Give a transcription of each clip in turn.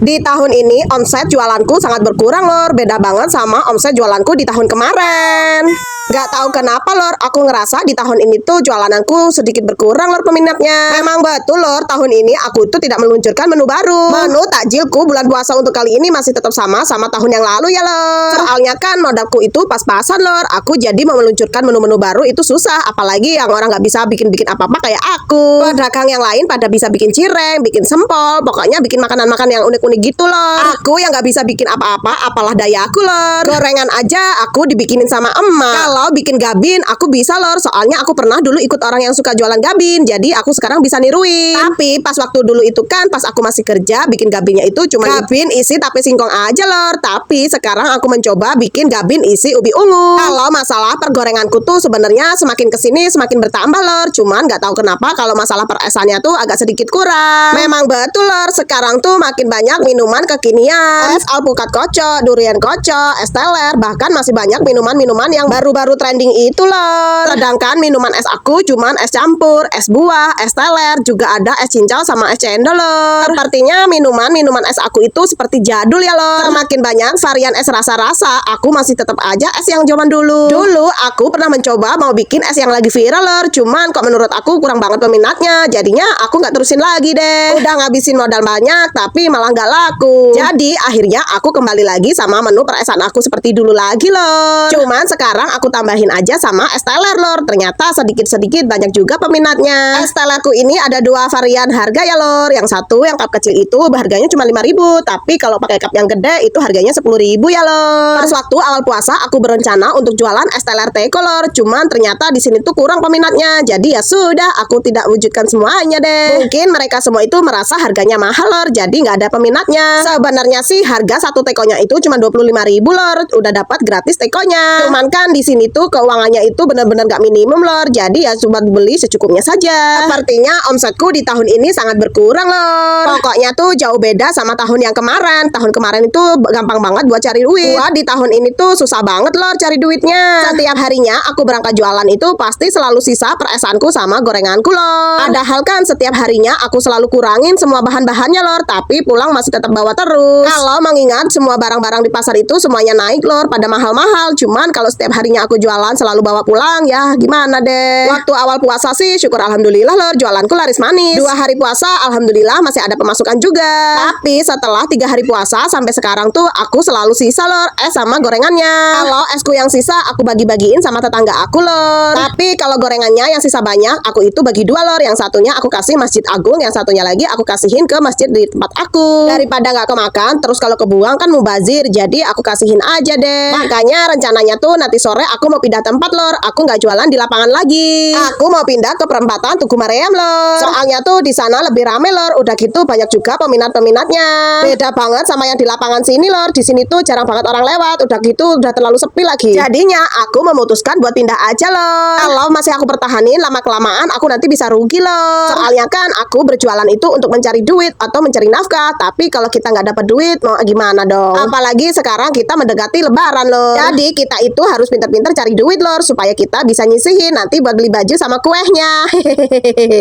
Di tahun ini omset jualanku sangat berkurang lor. Beda banget sama omset jualanku di tahun kemarin. Gak tahu kenapa lor, aku ngerasa di tahun ini tuh jualananku sedikit berkurang lor peminatnya. Memang betul lor, tahun ini aku tuh tidak meluncurkan menu baru. Menu takjilku bulan puasa untuk kali ini masih tetap sama tahun yang lalu ya lor. Soalnya kan modalku itu pas-pasan lor. Aku jadi mau meluncurkan menu-menu baru itu susah. Apalagi yang orang gak bisa bikin-bikin apa-apa kayak aku. Pedagang yang lain pada bisa bikin cireng, bikin sempol, pokoknya bikin makanan-makanan yang unik-unik gitu lor. Aku yang gak bisa bikin apa-apa, apalah dayaku lor. Gorengan aja aku dibikinin sama emak. Kalau bikin gabin aku bisa lor, soalnya aku pernah dulu ikut orang yang suka jualan gabin, jadi aku sekarang bisa niruin. Tapi pas waktu dulu itu kan pas aku masih kerja, bikin gabinnya itu cuma gabin isi tape singkong aja lor. Tapi sekarang aku mencoba bikin gabin isi ubi ungu. Kalau masalah pergorenganku tuh sebenarnya semakin kesini semakin bertambah lor. Cuman nggak tahu kenapa kalau masalah peresannya tuh agak sedikit kurang. Memang betul lor, sekarang tuh makin banyak minuman kekinian. Es alpukat kocok, durian kocok, es teler, bahkan masih banyak minuman-minuman yang baru-baru trending itu loh. Sedangkan minuman es aku cuman es campur, es buah, es teler, juga ada es cincau sama es cendol loh. Sepertinya minuman-minuman es aku itu seperti jadul ya loh. Semakin banyak varian es rasa-rasa, aku masih tetap aja es yang zaman dulu. Dulu aku pernah mencoba mau bikin es yang lagi viral loh. Cuman kok menurut aku kurang banget peminatnya. Jadinya aku nggak terusin lagi deh. Udah ngabisin modal banyak tapi malah nggak laku. Jadi akhirnya aku kembali lagi sama menu peresan aku seperti dulu lagi loh. Cuman sekarang aku tambahin aja sama es teler lor. Ternyata sedikit-sedikit banyak juga peminatnya. Es telerku ini ada dua varian harga ya lor. Yang satu yang cup kecil itu harganya cuma 5.000, tapi kalau pakai cup yang gede itu harganya 10.000 ya lor. Pas waktu awal puasa aku berencana untuk jualan es teler teko lor. Cuman ternyata di sini tuh kurang peminatnya. Jadi ya sudah, aku tidak wujudkan semuanya deh. Mungkin mereka semua itu merasa harganya mahal lor, jadi nggak ada peminatnya. Sebenarnya sih harga satu tekonya itu cuma 25.000 lor. Udah dapat gratis tekonya. Cuman kan di sini tuh keuangannya itu benar-benar gak minimum lor. Jadi ya cuma beli secukupnya saja. Sepertinya omsetku di tahun ini sangat berkurang lor. Pokoknya tuh jauh beda sama tahun yang kemarin. Tahun kemarin itu gampang banget buat cari duit. Wah, di tahun ini tuh susah banget lor cari duitnya. Setiap harinya aku berangkat jualan itu pasti selalu sisa peresanku sama gorenganku lor. Padahal kan setiap harinya aku selalu kurangin semua bahan-bahannya lor. Tapi pulang masih tetap bawa terus. Kalau mengingat semua barang-barang di pasar itu semuanya naik lor, pada mahal-mahal. Cuman kalau setiap harinya aku jualan selalu bawa pulang, ya gimana deh. Waktu awal puasa sih syukur alhamdulillah lor, jualanku laris manis. 2 hari puasa alhamdulillah masih ada pemasukan juga. Tapi setelah 3 hari puasa sampai sekarang tuh aku selalu sisa lor es sama gorengannya. Kalau esku yang sisa aku bagi-bagiin sama tetangga aku lor. Tapi kalau gorengannya yang sisa banyak aku itu bagi 2 lor. Yang satunya aku kasih Masjid Agung, yang satunya lagi aku kasihin ke masjid di tempat aku. Daripada nggak kemakan terus kalau kebuang kan mubazir, jadi aku kasihin aja deh. Makanya rencananya tuh nanti sore aku mau pindah tempat lor. Aku nggak jualan di lapangan lagi. Aku mau pindah ke perempatan Tugu Maryam lor. Soalnya tuh di sana lebih rame lor. Udah gitu banyak juga peminat-peminatnya. Beda banget sama yang di lapangan sini lor. Di sini tuh jarang banget orang lewat. Udah gitu udah terlalu sepi lagi. Jadinya aku memutuskan buat pindah aja lor. Kalau masih aku pertahanin lama-kelamaan aku nanti bisa rugi lor. Soalnya kan aku berjualan itu untuk mencari duit atau mencari nafkah. Tapi kalau kita nggak dapat duit mau gimana dong? Apalagi sekarang kita mendekati lebaran lor. Jadi kita itu harus pintar-pintar cari duit lor, supaya kita bisa nyisihin nanti buat beli baju sama kuehnya.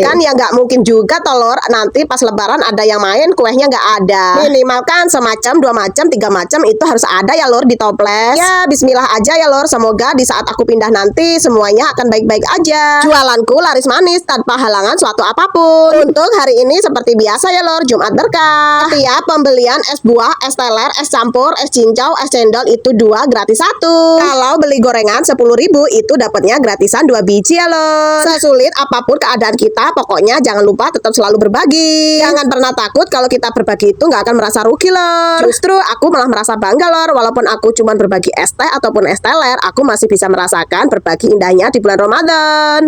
Kan ya nggak mungkin juga tolor nanti pas lebaran ada yang main kuehnya nggak ada. Minimal kan semacam, 2 macam, 3 macam itu harus ada ya lor di toples. Ya bismillah aja ya lor, semoga di saat aku pindah nanti semuanya akan baik-baik aja. Jualanku laris manis tanpa halangan suatu apapun. Untuk hari ini seperti biasa ya lor, Jumat berkah. Setiap pembelian es buah, es teler, es campur, es cincau, es cendol itu 2 gratis 1. Kalau beli gorengan 10.000 itu dapatnya gratisan 2 biji ya lor. Sesulit apapun keadaan kita, pokoknya jangan lupa tetap selalu berbagi. Jangan pernah takut kalau kita berbagi itu nggak akan merasa rugi lor. Justru aku malah merasa bangga lor. Walaupun aku cuma berbagi es teh ataupun es teler, aku masih bisa merasakan berbagi indahnya di bulan Ramadan.